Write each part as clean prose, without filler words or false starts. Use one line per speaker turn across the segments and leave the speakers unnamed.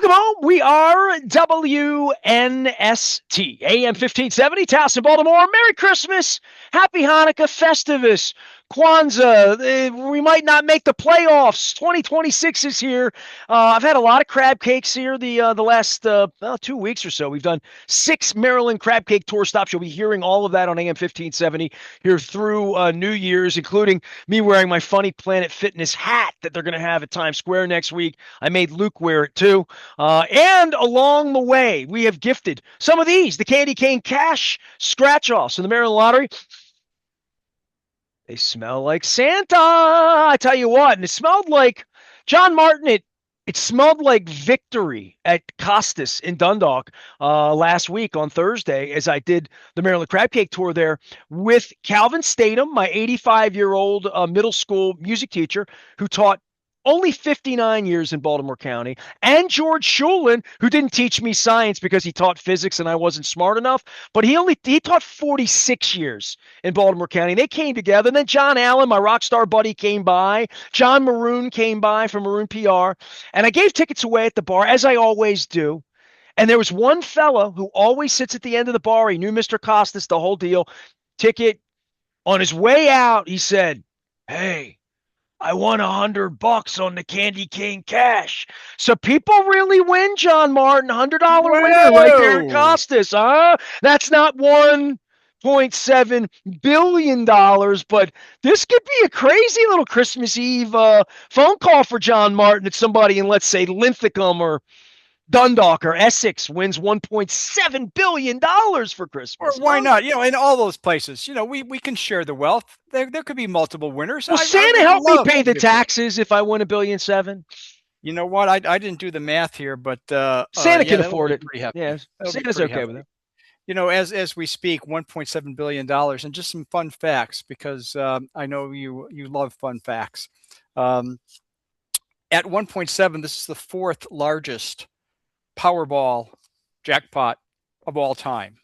Welcome home. We are WNST, AM 1570, Towson, Baltimore. Merry Christmas. Happy Hanukkah, Festivus, Kwanzaa. We might not make the playoffs. 2026 is here. I've had a lot of crab cakes here the last 2 weeks or so. We've done 6 Maryland crab cake tour stops. You'll be hearing all of that on AM 1570 here through New Year's, including me wearing my Funny Planet Fitness hat that they're going to have at Times Square next week. I made Luke wear it too. And along the way, we have gifted some of these, the Candy Cane Cash scratch-offs in the Maryland Lottery. They smell like Santa, I tell you what. And it smelled like, John Martin, it smelled like victory at Costas in Dundalk last week on Thursday as I did the Maryland Crab Cake Tour there with Calvin Statham, my 85-year-old middle school music teacher who taught only 59 years in Baltimore County, and George Shulin, who didn't teach me science because he taught physics and I wasn't smart enough, but he taught 46 years in Baltimore County. They came together. And then John Allen, my rock star buddy, came by. John Maroon came by from Maroon PR, and I gave tickets away at the bar, as I always do. And there was one fella who always sits at the end of the bar. He knew Mr. Costas, the whole deal. Ticket. On his way out, he said, "Hey, I won $100 on the Candy Cane Cash." So people really win, John Martin. $100 winner right there at Costas. That's not $1.7 billion, but this could be a crazy little Christmas Eve phone call for John Martin at somebody in, let's say, Linthicum or Dundalk or Essex wins $1.7 billion for Christmas.
Or why not? In all those places, we can share the wealth. There could be multiple winners.
Well, Santa help me pay the taxes if I win $1.7 billion.
You know what? I didn't do the math here, but
Santa can afford it. Yeah,
that'll
Santa's okay with it.
As we speak, $1.7 billion, and just some fun facts because I know you love fun facts. At 1.7, this is the 4th largest Powerball jackpot of all time.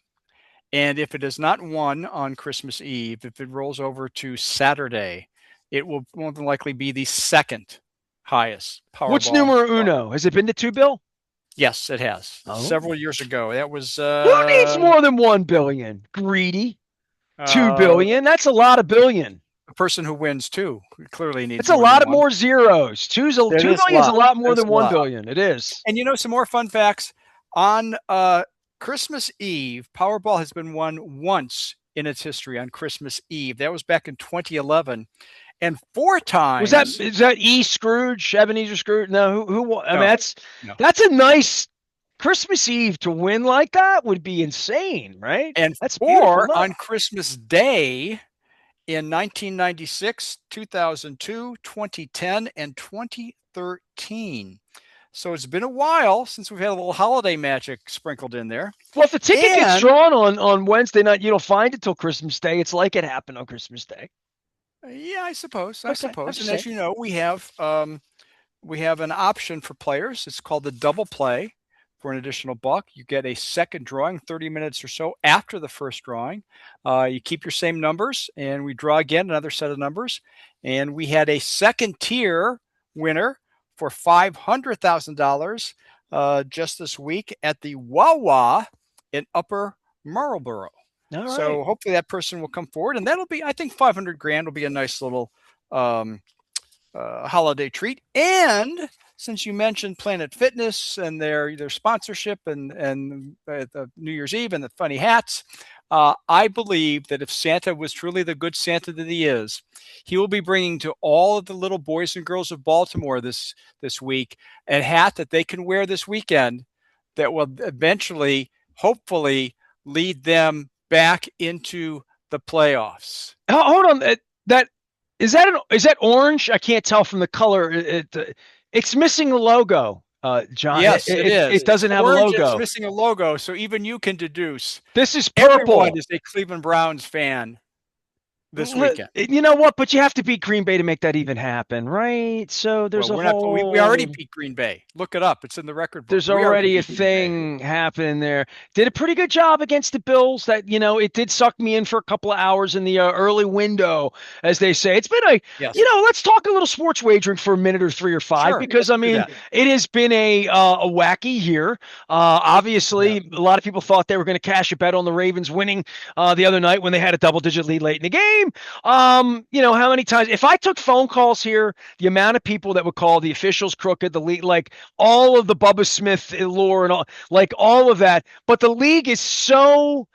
And if it is not won on Christmas Eve, if it rolls over to Saturday, it will more than likely be the 2nd highest Powerball.
What's numero uno? Has it been to 2 bill?
Yes, it has. Several years ago. That was
who needs more than 1 billion? Greedy. 2 billion. That's a lot of billion.
A person who wins 2 clearly needs.
It's a lot of more zeros. 2 billion is a lot more than 1 billion. It is.
And some more fun facts on Christmas Eve. Powerball has been won once in its history on Christmas Eve. That was back in 2011, and 4 times.
Is that E. Scrooge, Ebenezer Scrooge? No, who? I mean, that's a nice Christmas Eve to win like that would be insane, right?
And
that's
4 on Christmas Day. In 1996, 2002, 2010, and 2013. So it's been a while since we've had a little holiday magic sprinkled in there.
Well, if the ticket gets drawn on Wednesday night, you don't find it till Christmas Day. It's like it happened on Christmas Day.
Yeah, I suppose. And as you know, we have an option for players. It's called the double play. For an additional $1, you get a second drawing 30 minutes or so after the first drawing. You keep your same numbers, and we draw again another set of numbers. And we had a second tier winner for $500,000 just this week at the Wawa in Upper Marlboro.
All right.
So hopefully that person will come forward, and that'll be, I think, $500,000 will be a nice little holiday treat. And since you mentioned Planet Fitness and their sponsorship and the New Year's Eve and the funny hats, I believe that if Santa was truly the good Santa that he is, he will be bringing to all of the little boys and girls of Baltimore this week a hat that they can wear this weekend that will eventually, hopefully, lead them back into the playoffs.
Hold on, is that orange? I can't tell from the color. It's missing a logo, John.
Yes, it is.
It doesn't have
orange
a logo.
It's missing a logo, so even you can deduce.
This is purple.
Everyone is a Cleveland Browns fan. this weekend.
You know what? But you have to beat Green Bay to make that even happen, right? So
Well,
there's a
we're not. We already
whole.
beat Green Bay. Look it up. It's in the record book.
There's
We already
already a
beat Green Bay.
thing happening there. Did a pretty good job against the Bills. That it did suck me in for a couple of hours in the early window, as they say. It's been
Yes.
let's talk a little sports wagering for a minute or three or five
Sure.
because
Let's
I
do
mean
that.
it has been a wacky year.
Yeah.
Obviously, a lot of people thought they were going to cash a bet on the Ravens winning the other night when they had a double-digit lead late in the game. How many times if I took phone calls here, the amount of people that would call the officials crooked, the league like all of the Bubba Smith lore and all of that. But the league is so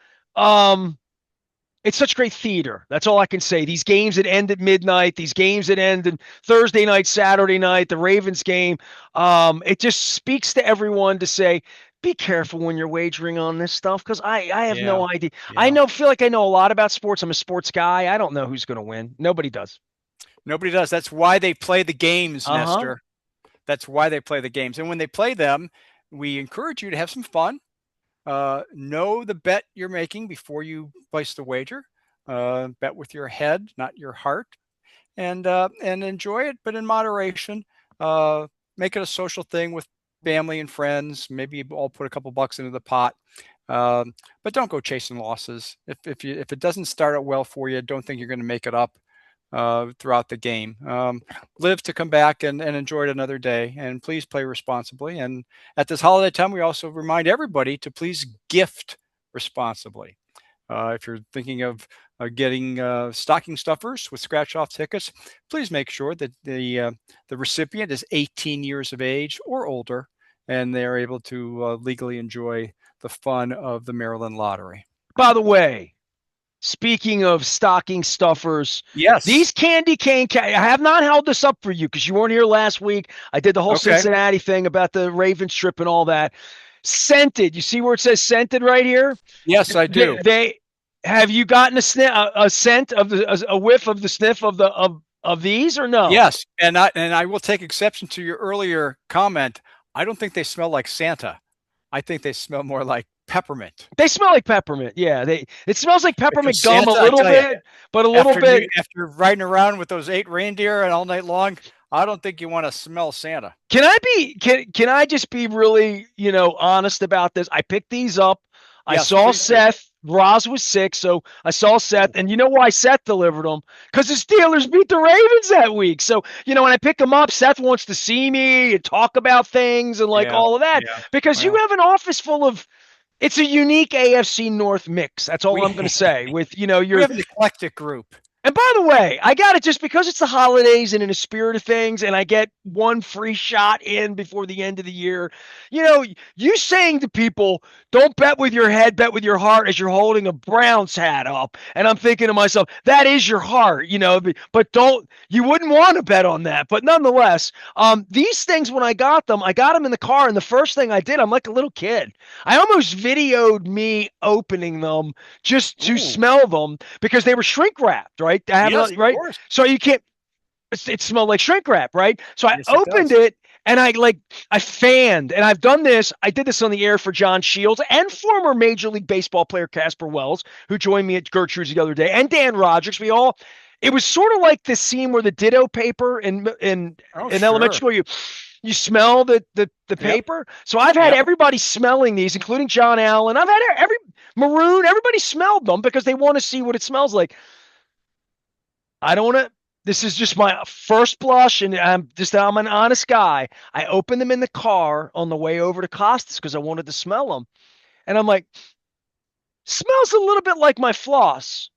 it's such great theater. That's all I can say. These games that end at midnight, these games that end on Thursday night, Saturday night, the Ravens game, it just speaks to everyone to say, be careful when you're wagering on this stuff because I have
Yeah.
no idea.
Yeah.
Feel like I know a lot about sports. I'm a sports guy. I don't know who's going to win. Nobody does.
Nobody does. That's why they play the games,
Uh-huh.
Nestor. That's why they play the games. And when they play them, we encourage you to have some fun. Know the bet you're making before you place the wager. Bet with your head, not your heart, and enjoy it, but in moderation. Make it a social thing with family and friends. Maybe all put a couple bucks into the pot. But don't go chasing losses. If it doesn't start out well for you, don't think you're going to make it up throughout the game. Live to come back and enjoy it another day. And please play responsibly. And at this holiday time, we also remind everybody to please gift responsibly. If you're thinking of getting stocking stuffers with scratch-off tickets, please make sure that the recipient is 18 years of age or older, and they are able to legally enjoy the fun of the Maryland Lottery.
By the way, speaking of stocking stuffers,
Yes.
these candy cane. I have not held this up for you because you weren't here last week. I did the whole
Okay.
Cincinnati thing about the Ravens trip and all that. Scented. You see where it says scented right here?
Yes, I do.
They have you gotten a scent of a whiff of the sniff of these or no?
Yes, and I will take exception to your earlier comment. I don't think they smell like Santa. I think they smell more like peppermint.
They smell like peppermint. Yeah, it smells like
Because
peppermint gum a
Santa, I
little
tell you,
bit, but a little bit.
after riding around with those 8 reindeer and all night long, I don't think you want to smell Santa.
Can I just be really, honest about this? I picked these up. I
Yes,
saw
please do.
Seth. Roz was sick, so I saw Seth, and you know why Seth delivered them? Because the Steelers beat the Ravens that week. So, when I pick them up, Seth wants to see me and talk about things and like
Yeah,
all of that.
yeah.
Because you
Well,
have an office full of it's a unique AFC North mix. That's all
we
I'm going to say. With,
we
your
have an eclectic group.
and by the way, I got it just because it's the holidays and in the spirit of things, and I get one free shot in before the end of the year. You saying to people, don't bet with your head, bet with your heart as you're holding a Browns hat up. And I'm thinking to myself, that is your heart, but you wouldn't want to bet on that. But nonetheless, these things, when I got them in the car. And the first thing I did, I'm like a little kid. I almost videoed me opening them just to
Ooh,
smell them because they were shrink wrapped, right? I have
yes,
it
of
right.
course.
So you can't. It smelled like shrink wrap, right? So I
Yes, it
opened
does.
it and I fanned, and I've done this. I did this on the air for John Shields and former Major League Baseball player Casper Wells, who joined me at Gertrude's the other day, and Dan Rogers. It was sort of like the scene where the ditto paper
Oh,
in elementary
sure.
school, you smell the
Yep,
paper. So I've had
yep.
everybody smelling these, including John Allen. I've had every maroon. Everybody smelled them because they want to see what it smells like. I don't want to. This is just my first blush, and I'm an honest guy. I opened them in the car on the way over to Costas because I wanted to smell them, and I'm like, smells a little bit like my floss.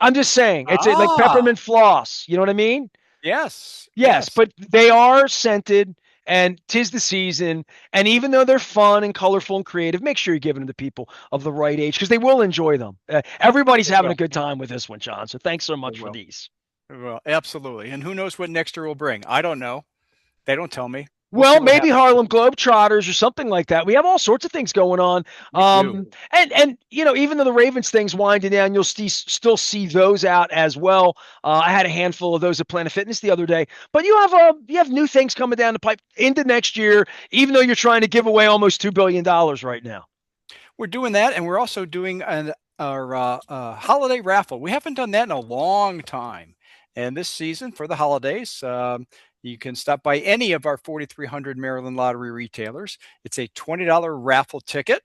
I'm just saying, it's like
Ah,
peppermint floss. You know what I mean?
yes,
Yes,
yes.
but they are scented, and 'tis the season. And even though they're fun and colorful and creative, make sure you're giving them to people of the right age because they will enjoy them. Everybody's
They
having a
will.
good time with this one, John. So thanks so
They
much for
will.
these.
They will. Absolutely. And who knows what Nexter will bring? I don't know. They don't tell me. We'll see
Well,
what
maybe
happens.
Harlem Globetrotters or something like that. We have all sorts of things going on.
We do.
And even though the Ravens thing's winding down, you'll still see those out as well. I had a handful of those at Planet Fitness the other day. But you have new things coming down the pipe into next year, even though you're trying to give away almost $2 billion right now.
We're doing that, and we're also doing holiday raffle. We haven't done that in a long time. And this season for the holidays, you can stop by any of our 4,300 Maryland Lottery retailers. It's a $20 raffle ticket,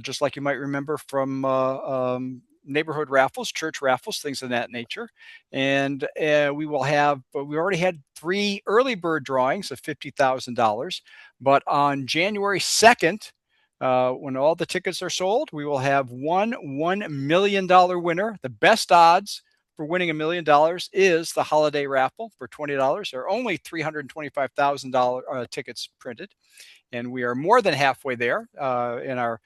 just like you might remember from neighborhood raffles, church raffles, things of that nature. And we already had 3 early bird drawings of $50,000. But on January 2nd, when all the tickets are sold, we will have $1 million winner. The best odds for winning $1 million is the holiday raffle for $20. There are only $325,000 tickets printed, and we are more than halfway there in our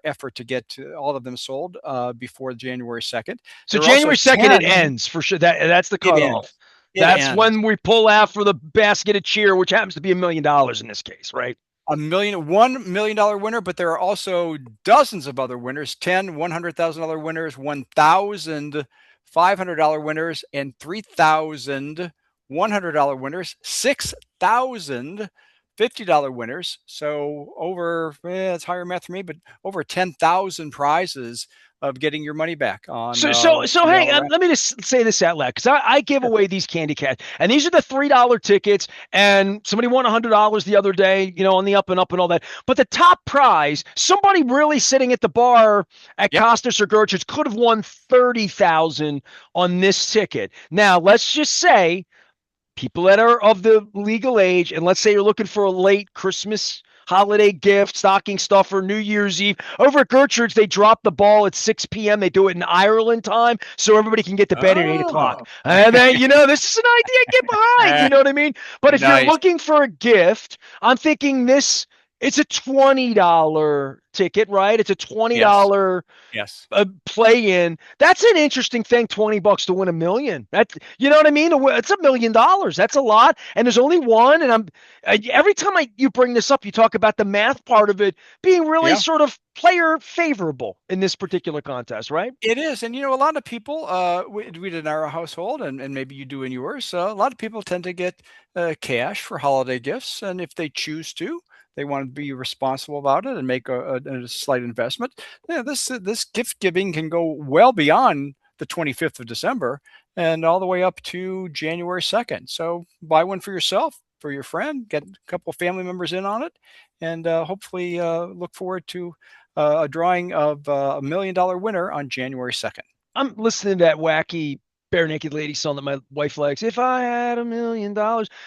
effort to get to all of them sold before January 2nd.
So
There are also
January 2nd,
10.
it ends for sure. That's the
It ends.
cutoff.
It
That's
ends.
when we pull out for the basket of cheer, which happens to be $1 million in this case, right?
$1 million winner, but there are also dozens of other winners, 10 $100,000 winners, $1,500 winners, and $3,100 winners, $6,050 winners. So it's higher math for me, but over 10,000 prizes of getting your money back on
So hang
$20
on. Let me just say this out loud because I give
Sure.
away these candy cats, and these are the $3 tickets. And somebody won $100 the other day, on the up and all that. But the top prize, somebody really sitting at the bar at
Yep.
Costas or Gertrude's could have won 30,000 on this ticket. Now let's just say people that are of the legal age, and let's say you're looking for a late Christmas holiday gift, stocking stuffer, New Year's Eve. Over at Gertrude's, they drop the ball at 6 p.m. They do it in Ireland time, so everybody can get to bed at 8 o'clock.
Oh,
And then, this is an idea I get behind, you know what I mean? But if you're
nice.
looking for a gift, I'm thinking it's a $20 ticket, right? It's a
Yes.
$20
Yes.
play in. That's an interesting thing. $20 to win $1 million. You know what I mean? It's $1 million. That's a lot. And there's only one. And every time you bring this up, you talk about the math part of it being really
Yeah.
sort of player favorable in this particular contest, right?
It is. And, a lot of people, we did in our household, and maybe you do in yours, a lot of people tend to get cash for holiday gifts. And if they choose to, they want to be responsible about it and make a slight investment. Yeah, this gift giving can go well beyond the 25th of December and all the way up to January 2nd. So buy one for yourself, for your friend, get a couple of family members in on it, and hopefully look forward to a drawing of $1 million winner on January 2nd.
I'm listening to that wacky bare naked lady song that my wife likes. If I had $1 million,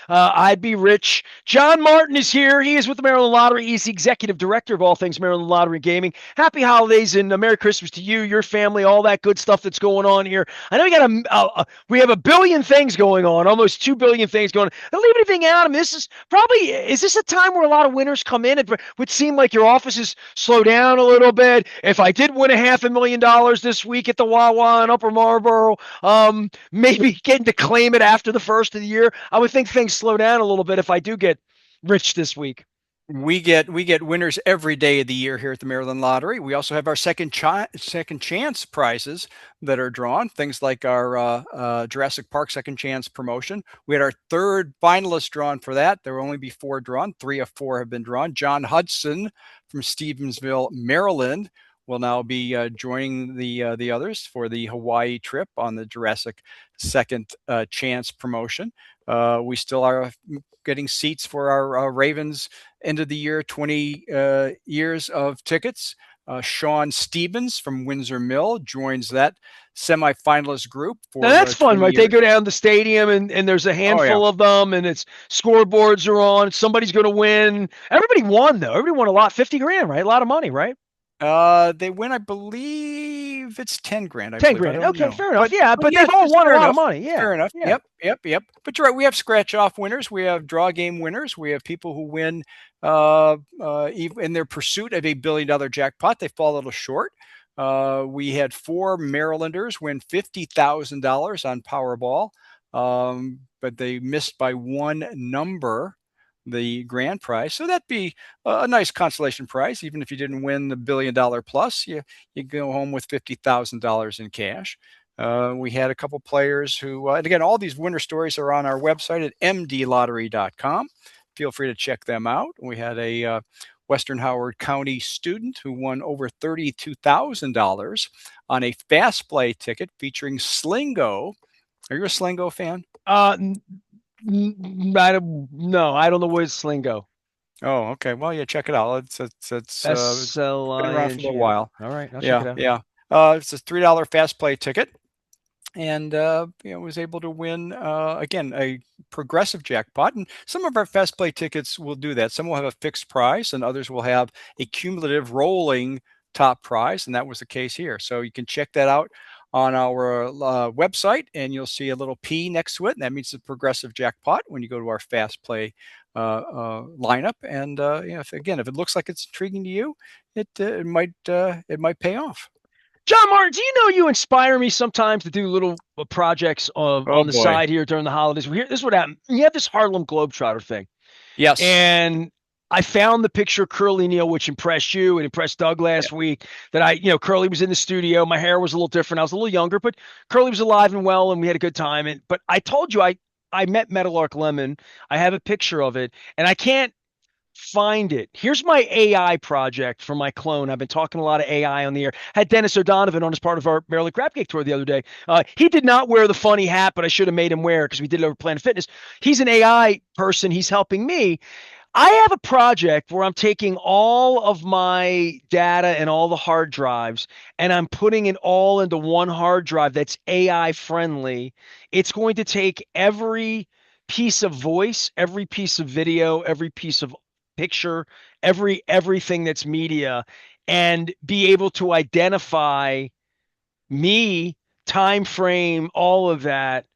I'd be rich. John Martin is here. He is with the Maryland Lottery. He's the executive director of all things Maryland Lottery Gaming. Happy holidays and Merry Christmas to you, your family, all that good stuff that's going on here. I know we have a billion things going on, almost 2 billion things going on. Don't leave anything out. I mean, is this a time where a lot of winners come in? It would seem like your offices slow down a little bit. If I did win a $500,000 this week at the Wawa in Upper Marlboro, maybe getting to claim it after the first of the year. I would think things slow down a little bit if I do get rich this week.
We get winners every day of the year here at the Maryland Lottery. We also have our second chance prizes that are drawn. Things like our Jurassic Park second chance promotion. We had our third finalist drawn for that. There will only be 4 drawn. 3 of 4 have been drawn. John Hudson from Stevensville, Maryland, will now be joining the others for the Hawaii trip on the Jurassic second chance promotion. We still are getting seats for our Ravens end of the year 20 years of tickets. Sean Stevens from Windsor Mill joins that semifinalist group for
now that's fun, right?
years.
They go down the stadium and there's a handful of them, and it's scoreboards are on. Somebody's going to win. Everybody won though. Everybody won a lot, 50 grand, right? A lot of money, right?
They win, I believe it's 10 grand.
10 grand. Okay,
know.
fair enough. But
yes,
they've all won a lot
enough.
of money. Yeah.
Fair enough.
Yeah.
Yep. But you're right. We have scratch off winners. We have draw game winners. We have people who win in their pursuit of $1 billion jackpot. They fall a little short. We had 4 Marylanders win $50,000 on Powerball, but they missed by 1 number the grand prize. So that'd be a nice consolation prize. Even if you didn't win the $1 billion plus, you go home with $50,000 in cash. We had a couple players who, and again, all these winner stories are on our website at mdlottery.com. If feel free to check them out. We had a Western Howard County student who won over $32,000 on a fast play ticket featuring Slingo. Are you a Slingo fan?
Uh, I don't, no, I don't know where Slingo.
Oh, okay. Well, yeah, check it out. It's been around for a little
SLINGO.
while.
All right, I'll check
Yeah,
it out.
yeah. It's a $3 fast play ticket, and was able to win again a progressive jackpot. And some of our fast play tickets will do that. Some will have a fixed price, and others will have a cumulative rolling top prize, and that was the case here. So you can check that out on our website, and you'll see a little P next to it, and that means the progressive jackpot when you go to our fast play lineup. And if it looks like it's intriguing to you, it might pay off.
John Martin, do you know you inspire me sometimes to do little projects
Oh
on the
boy.
side here during the holidays? This is what happened. You have this Harlem Globetrotter thing,
Yes.
and I found the picture of Curly Neal, which impressed you and impressed Doug last week. That Curly was in the studio. My hair was a little different. I was a little younger, but Curly was alive and well, and we had a good time. But I told you I met Meadowlark Lemon. I have a picture of it, and I can't find it. Here's my AI project for my clone. I've been talking a lot of AI on the air. Had Dennis O'Donovan on as part of our Maryland Crab Cake tour the other day. He did not wear the funny hat, but I should have made him wear it because we did it over Planet Fitness. He's an AI person. He's helping me. I have a project where I'm taking all of my data and all the hard drives and I'm putting it all into one hard drive that's AI friendly. It's going to take every piece of voice, every piece of video, every piece of picture, everything that's media, and be able to identify me, time frame, all of that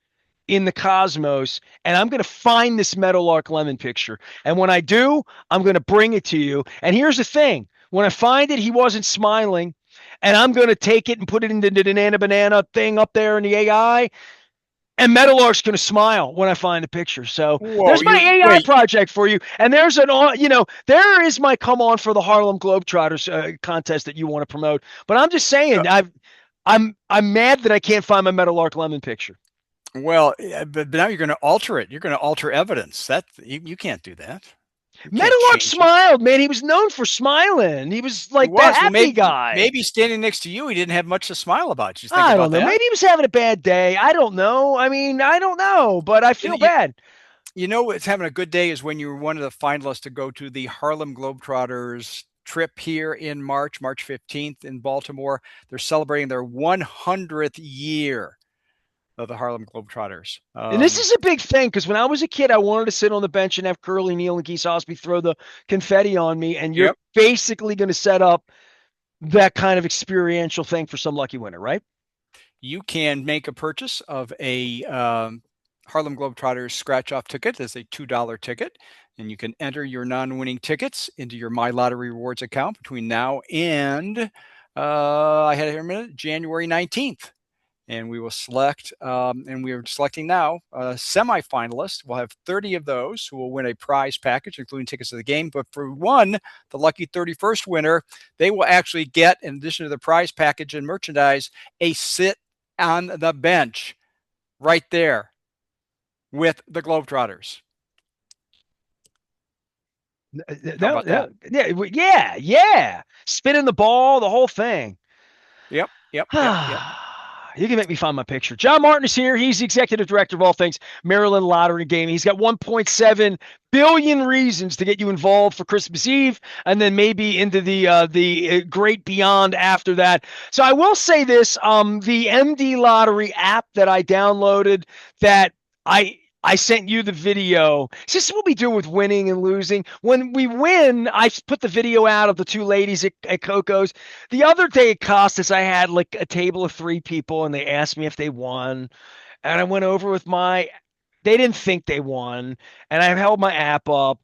in the cosmos. And I'm going to find this Meadowlark Lemon picture. And when I do, I'm going to bring it to you. And here's the thing. When I find it, he wasn't smiling. And I'm going to take it and put it into the Banana Banana thing up there in the AI. And Meadowlark's going to smile when I find the picture. So
Whoa,
there's my
you
AI
wait.
project for you. And there's there is my come on for the Harlem Globetrotters contest that you want to promote. But I'm just saying, I'm mad that I can't find my Meadowlark Lemon picture.
Well, but now you're going to alter it. You're going to alter evidence. That you can't do that. You can't
Meadowlark
change it.
smiled, man. He was known for smiling. He was
He
like the
was. Well,
happy guy.
maybe standing next to you, he didn't have much to smile about. Did you think
I
about
don't know.
that?
Maybe he was having a bad day. I don't know. I mean, I don't know, but I
You,
feel
you,
bad.
you know what's having a good day is when you were one of the finalists to go to the Harlem Globetrotters trip here in March 15th in Baltimore. They're celebrating their 100th year of the Harlem Globetrotters.
And this is a big thing because when I was a kid, I wanted to sit on the bench and have Curly Neal and Geese Osby throw the confetti on me. And you're
Yep.
basically going to set up that kind of experiential thing for some lucky winner, right?
You can make a purchase of a Harlem Globetrotters scratch-off ticket as a $2 ticket, and you can enter your non-winning tickets into your My Lottery Rewards account between now and I had it here a minute, January 19th. And we will select, and we are selecting now semifinalists. We'll have 30 of those who will win a prize package, including tickets to the game. But for one, the lucky 31st winner, they will actually get, in addition to the prize package and merchandise, a sit on the bench right there with the Globetrotters. How about that?
Yeah. Spinning the ball, the whole thing.
Yep.
You can make me find my picture. John Martin is here. He's the executive director of all things Maryland Lottery Gaming. He's got 1.7 billion reasons to get you involved for Christmas Eve, and then maybe into the great beyond after that. So I will say this: the MD Lottery app that I downloaded, that I sent you the video. This is what we do with winning and losing. When we win, I put the video out of the two ladies at Coco's. The other day at Costas, I had like a table of 3 people, and they asked me if they won. And I went over with they didn't think they won. And I held my app up.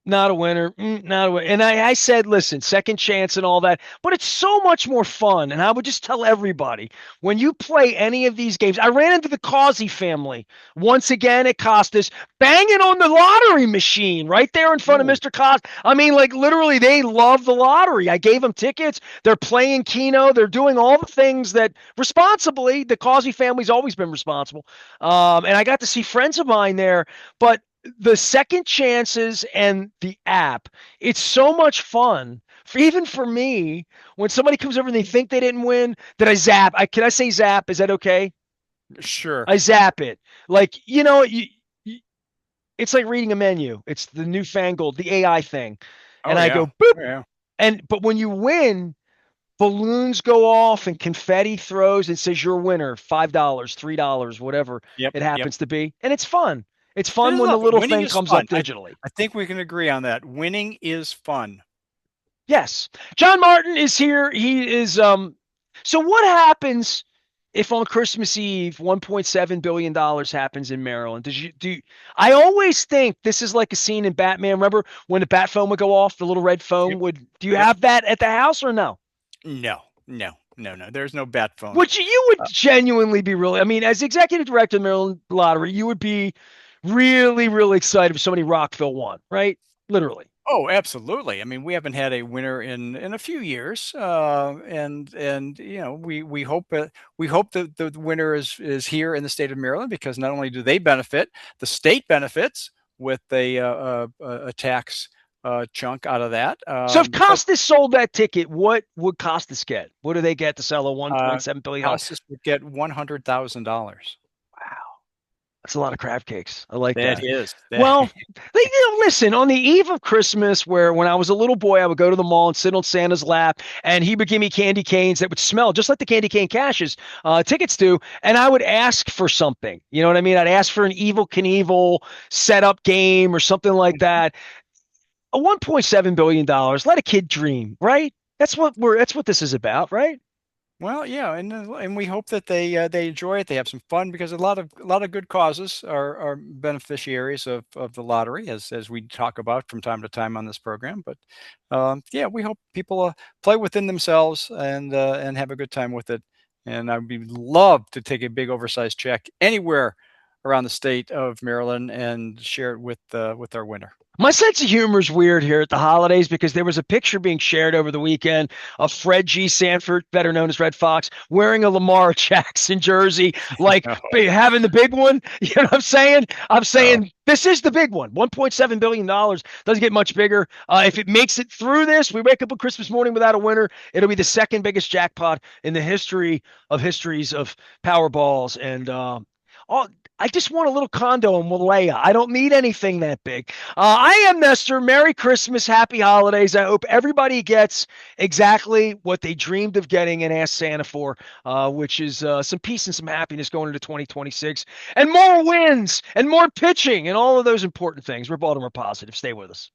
Not a winner. Not a winner. And I said, listen, second chance and all that. But it's so much more fun. And I would just tell everybody, when you play any of these games, I ran into the Causey family once again at Costas, banging on the lottery machine right there in front of Mr. Costa. I mean, like literally, they love the lottery. I gave them tickets. They're playing Keno. They're doing all the things that responsibly, the Causey family's always been responsible. And I got to see friends of mine there. But the second chances and the app, it's so much fun. Even for me, when somebody comes over and they think they didn't win, that I zap. Can I say zap? Is that okay?
Sure.
I zap it. Like, it's like reading a menu. It's the newfangled, the AI thing.
Oh
And I
yeah.
go boop.
Oh, yeah.
But when you win, balloons go off and confetti throws and says you're a winner, $5, $3, whatever
Yep.
it
Yep.
happens to be. And it's fun. It's
It
fun
is
when the
love.
little
Winning
thing
is
comes
fun.
up digitally.
I think we can agree on that. Winning is fun.
Yes. John Martin is here. He is so what happens if on Christmas Eve $1.7 billion happens in Maryland? I always think this is like a scene in Batman. Remember when the bat phone would go off, the little red phone
Yep.
would do you
Yep.
have that at the house or no?
No. No. No. No. There's no bat phone.
Would you would genuinely be really, I mean, as executive director of the Maryland Lottery, you would be really, really excited if somebody Rockville won, right? Literally.
Oh, absolutely. I mean, we haven't had a winner in a few years, and we hope that the winner is here in the state of Maryland, because not only do they benefit, the state benefits with a tax chunk out of that.
So if
But
Costas sold that ticket, what would Costas get? What do they get to sell a
uh,
1.7 billion dollars?
Costas would get $100,000.
Wow, that's a lot of crab cakes. I like
That
that.
is that.
Well, listen, on the eve of Christmas, where when I was a little boy, I would go to the mall and sit on Santa's lap, and he would give me candy canes that would smell just like the candy cane cashes tickets do, and I would ask for something. You know what I mean? I'd ask for an Evil Knievel setup game or something like that. A $1.7 billion, let a kid dream, right? That's what this is about, right?
Well, yeah, and we hope that they enjoy it. They have some fun, because a lot of good causes are beneficiaries of the lottery, as we talk about from time to time on this program. But yeah, we hope people play within themselves and have a good time with it. And I'd be love to take a big oversized check anywhere around the state of Maryland and share it with our winner.
My sense of humor is weird here at the holidays because there was a picture being shared over the weekend of Fred G. Sanford, better known as Red Fox, wearing a Lamar Jackson jersey, like
Oh,
having the big one. You know what I'm saying? I'm
oh,
saying this is the big one. $1.7 billion doesn't get much bigger. If it makes it through this, we wake up on Christmas morning without a winner. It'll be the second biggest jackpot in the histories of Powerballs. And all, I just want a little condo in Malaya. I don't need anything that big. I am Nestor. Merry Christmas, happy holidays. I hope everybody gets exactly what they dreamed of getting and asked Santa for, which is some peace and some happiness going into 2026, and more wins and more pitching and all of those important things. We're Baltimore Positive. Stay with us.